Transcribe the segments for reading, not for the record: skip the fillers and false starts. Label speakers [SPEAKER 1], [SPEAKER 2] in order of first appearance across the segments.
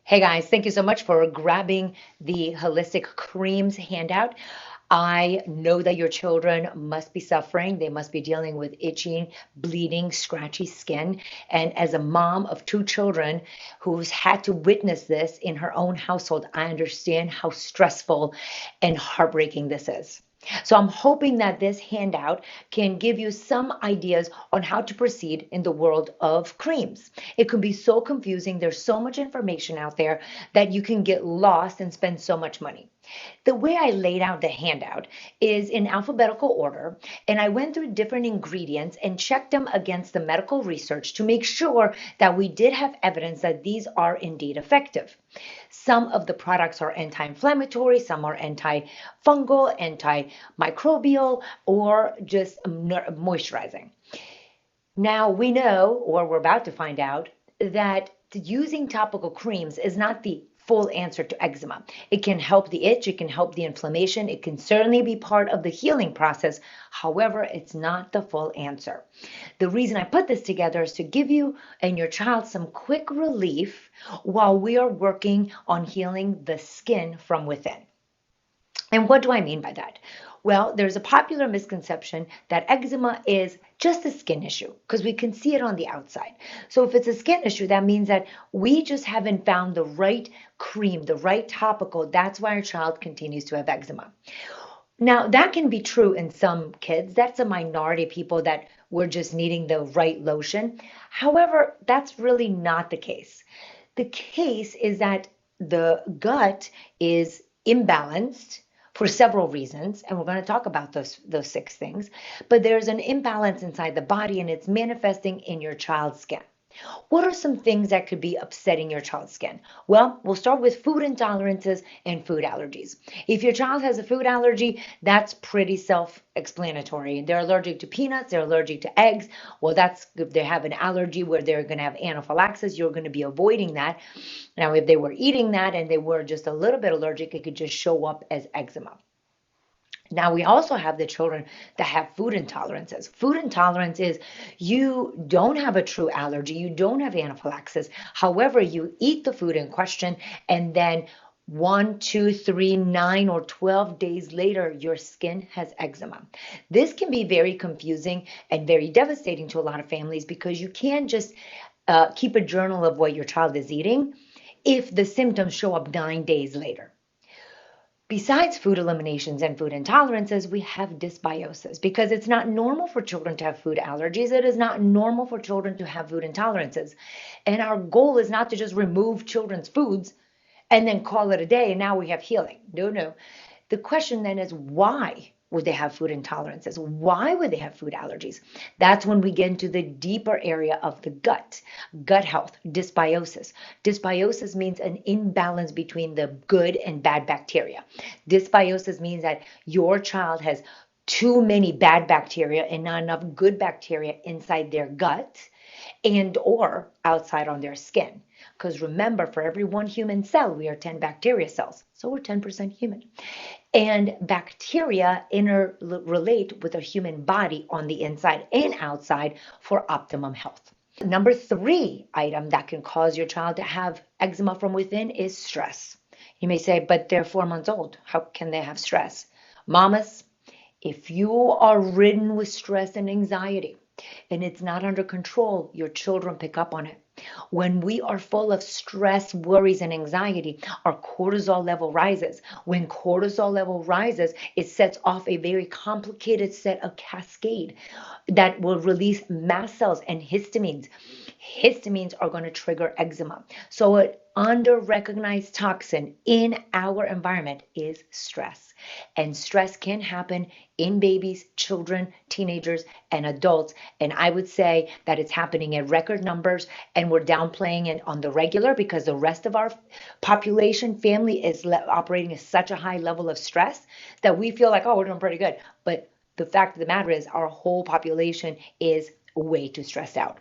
[SPEAKER 1] Hey guys, thank you so much for grabbing the Holistic Creams handout. I know that your children must be suffering. They must be dealing with itching, bleeding, scratchy skin. And as a mom of two children who's had to witness this in her own household, I understand how stressful and heartbreaking this is. So I'm hoping that this handout can give you some ideas on how to proceed in the world of creams. It can be so confusing. There's so much information out there that you can get lost and spend so much money. The way I laid out the handout is in alphabetical order, and I went through different ingredients and checked them against the medical research to make sure that we did have evidence that these are indeed effective. Some of the products are anti-inflammatory, some are antifungal, antimicrobial, or just moisturizing. Now we know, or we're about to find out, that using topical creams is not the full answer to eczema. It can help the itch, it can help the inflammation, it can certainly be part of the healing process. However, it's not the full answer. The reason I put this together is to give you and your child some quick relief while we are working on healing the skin from within. And what do I mean by that? Well, there's a popular misconception that eczema is just a skin issue because we can see it on the outside. So if it's a skin issue, that means that we just haven't found the right cream, the right topical. That's why our child continues to have eczema. Now, that can be true in some kids. That's a minority of people that we're just needing the right lotion. However, that's really not the case. The case is that the gut is imbalanced for several reasons, and we're going to talk about those six things. But there's an imbalance inside the body, and it's manifesting in your child's skin. What are some things that could be upsetting your child's skin? Well, we'll start with food intolerances and food allergies. If your child has a food allergy, that's pretty self-explanatory. They're allergic to peanuts, they're allergic to eggs. Well, that's if they have an allergy where they're going to have anaphylaxis, you're going to be avoiding that. Now, if they were eating that and they were just a little bit allergic, it could just show up as eczema. Now, we also have the children that have food intolerances. Food intolerance is you don't have a true allergy, you don't have anaphylaxis. However, you eat the food in question, and then 1, 2, 3, 9, or 12 days later, your skin has eczema. This can be very confusing and very devastating to a lot of families because you can't just keep a journal of what your child is eating if the symptoms show up 9 days later. Besides food eliminations and food intolerances, we have dysbiosis because it's not normal for children to have food allergies. It is not normal for children to have food intolerances. And our goal is not to just remove children's foods and then call it a day and now we have healing. No, no. The question then is why would they have food intolerances? Why would they have food allergies? That's when we get into the deeper area of the gut health, dysbiosis. Dysbiosis means an imbalance between the good and bad bacteria. Dysbiosis means that your child has too many bad bacteria and not enough good bacteria inside their gut and or outside on their skin. Because remember, for every one human cell, we are 10 bacteria cells. So we're 10% human. And bacteria interrelate with a human body on the inside and outside for optimum health. Number 3 item that can cause your child to have eczema from within is stress. You may say, but they're 4 months old. How can they have stress? Mamas, if you are ridden with stress and anxiety and it's not under control, your children pick up on it. When we are full of stress, worries, and anxiety, our cortisol level rises. When cortisol level rises, it sets off a very complicated set of cascade that will release mast cells and histamines. Histamines are going to trigger eczema. So an under-recognized toxin in our environment is stress. And stress can happen in babies, children, teenagers, and adults. And I would say that it's happening at record numbers, and we're downplaying it on the regular because the rest of our population, family is operating at such a high level of stress that we feel like, oh, we're doing pretty good. But the fact of the matter is our whole population is way too stressed out.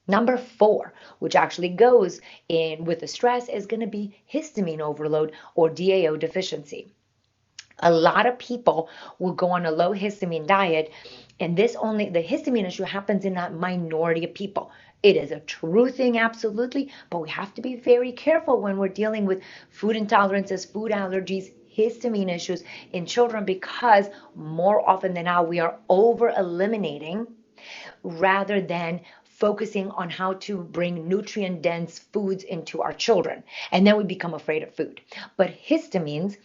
[SPEAKER 1] Number 4, which actually goes in with the stress, is going to be histamine overload or DAO deficiency. A lot of people will go on a low histamine diet, and the histamine issue happens in a minority of people. It is a true thing, absolutely, but we have to be very careful when we're dealing with food intolerances, food allergies, histamine issues in children, because more often than not, we are over eliminating rather than focusing on how to bring nutrient dense foods into our children. And then we become afraid of food. But histamines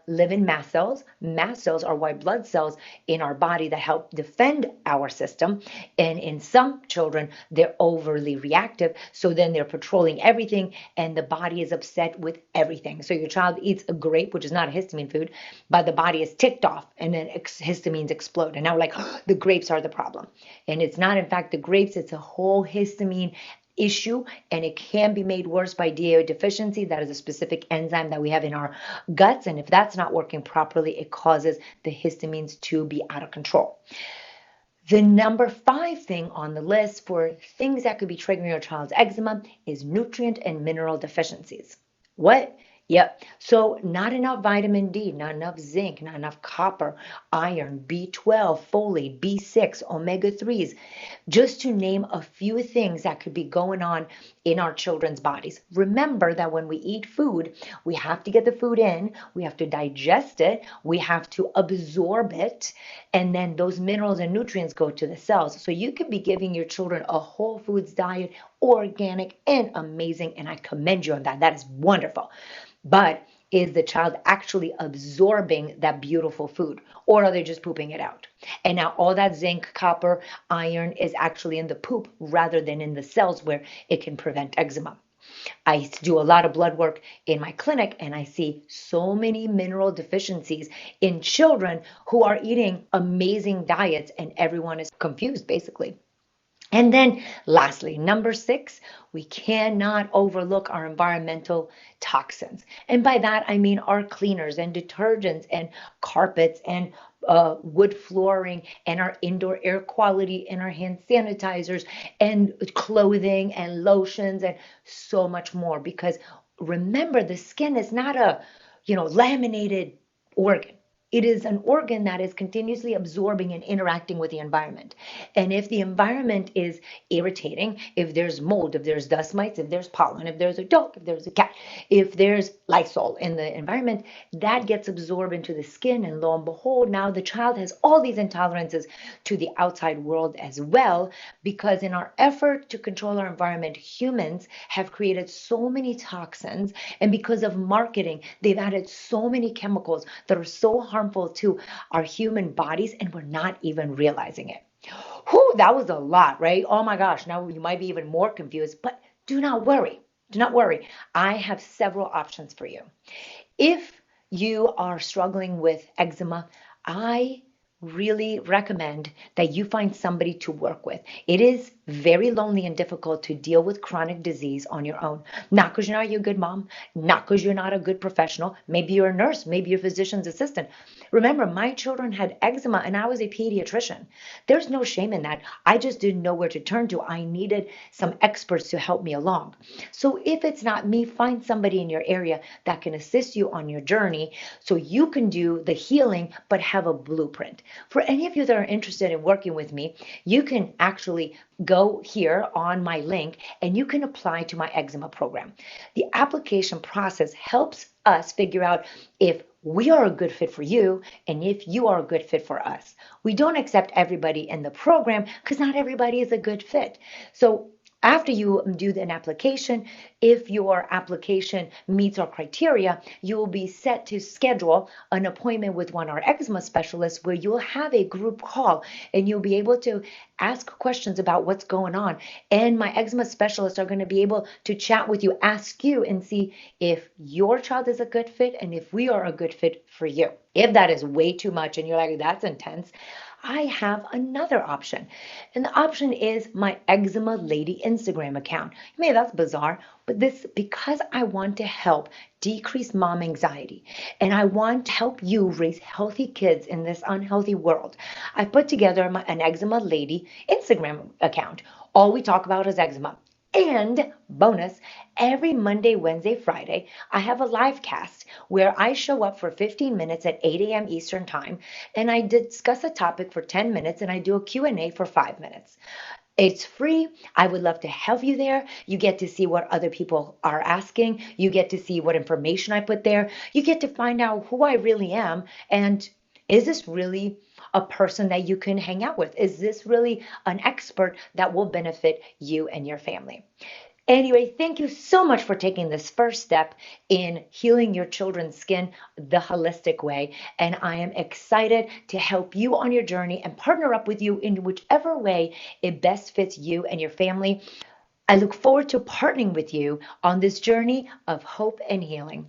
[SPEAKER 1] live in mast cells. Mast cells are white blood cells in our body that help defend our system. And in some children, they're overly reactive. So then they're patrolling everything and the body is upset with everything. So your child eats a grape, which is not a histamine food, but the body is ticked off and then histamines explode. And now we're like, oh, the grapes are the problem. And it's not, in fact, the grapes, it's a whole histamine issue, and it can be made worse by DHA deficiency. That is a specific enzyme that we have in our guts, and if that's not working properly, it causes the histamines to be out of control. The number 5 thing on the list for things that could be triggering your child's eczema is nutrient and mineral deficiencies. What? Yep. So not enough vitamin D, not enough zinc, not enough copper, iron, B12, folate, B6, omega-3s, just to name a few things that could be going on in our children's bodies. Remember that when we eat food, we have to get the food in, we have to digest it, we have to absorb it, and then those minerals and nutrients go to the cells. So you could be giving your children a whole foods diet, organic and amazing, and I commend you on that. That is wonderful. But is the child actually absorbing that beautiful food, or are they just pooping it out? And now all that zinc, copper, iron is actually in the poop rather than in the cells where it can prevent eczema. I do a lot of blood work in my clinic, and I see so many mineral deficiencies in children who are eating amazing diets, and everyone is confused basically. And then lastly, number 6, we cannot overlook our environmental toxins. And by that, I mean our cleaners and detergents and carpets and wood flooring and our indoor air quality and our hand sanitizers and clothing and lotions and so much more. Because remember, the skin is not a, laminated organ. It is an organ that is continuously absorbing and interacting with the environment. And if the environment is irritating, if there's mold, if there's dust mites, if there's pollen, if there's a dog, if there's a cat, if there's Lysol in the environment, that gets absorbed into the skin. And lo and behold, now the child has all these intolerances to the outside world as well, because in our effort to control our environment, humans have created so many toxins. And because of marketing, they've added so many chemicals that are so harmful to our human bodies, and we're not even realizing it. Whew, that was a lot, right? Oh my gosh, now you might be even more confused, but do not worry. Do not worry. I have several options for you. If you are struggling with eczema, I really recommend that you find somebody to work with. It is very lonely and difficult to deal with chronic disease on your own. Not because you're not a good mom, not because you're not a good professional. Maybe you're a nurse, maybe you're a physician's assistant. Remember, my children had eczema and I was a pediatrician. There's no shame in that. I just didn't know where to turn to. I needed some experts to help me along. So if it's not me, find somebody in your area that can assist you on your journey so you can do the healing but have a blueprint. For any of you that are interested in working with me, you can actually go here on my link and you can apply to my eczema program. The application process helps us figure out if we are a good fit for you and if you are a good fit for us. We don't accept everybody in the program because not everybody is a good fit. So after you do an application, if your application meets our criteria, you will be set to schedule an appointment with one of our eczema specialists where you'll have a group call and you'll be able to ask questions about what's going on. And my eczema specialists are going to be able to chat with you, ask you, and see if your child is a good fit and if we are a good fit for you. If that is way too much and you're like, that's intense, I have another option. And the option is my Eczema Lady Instagram account. Maybe that's bizarre, but this because I want to help decrease mom anxiety and I want to help you raise healthy kids in this unhealthy world. I put together an Eczema Lady Instagram account. All we talk about is eczema. And bonus, every Monday, Wednesday, Friday, I have a live cast where I show up for 15 minutes at 8 a.m. Eastern time, and I discuss a topic for 10 minutes, and I do a Q&A for 5 minutes. It's free. I would love to help you there. You get to see what other people are asking. You get to see what information I put there. You get to find out who I really am. And is this really a person that you can hang out with? Is this really an expert that will benefit you and your family? Anyway, thank you so much for taking this first step in healing your children's skin the holistic way. And I am excited to help you on your journey and partner up with you in whichever way it best fits you and your family. I look forward to partnering with you on this journey of hope and healing.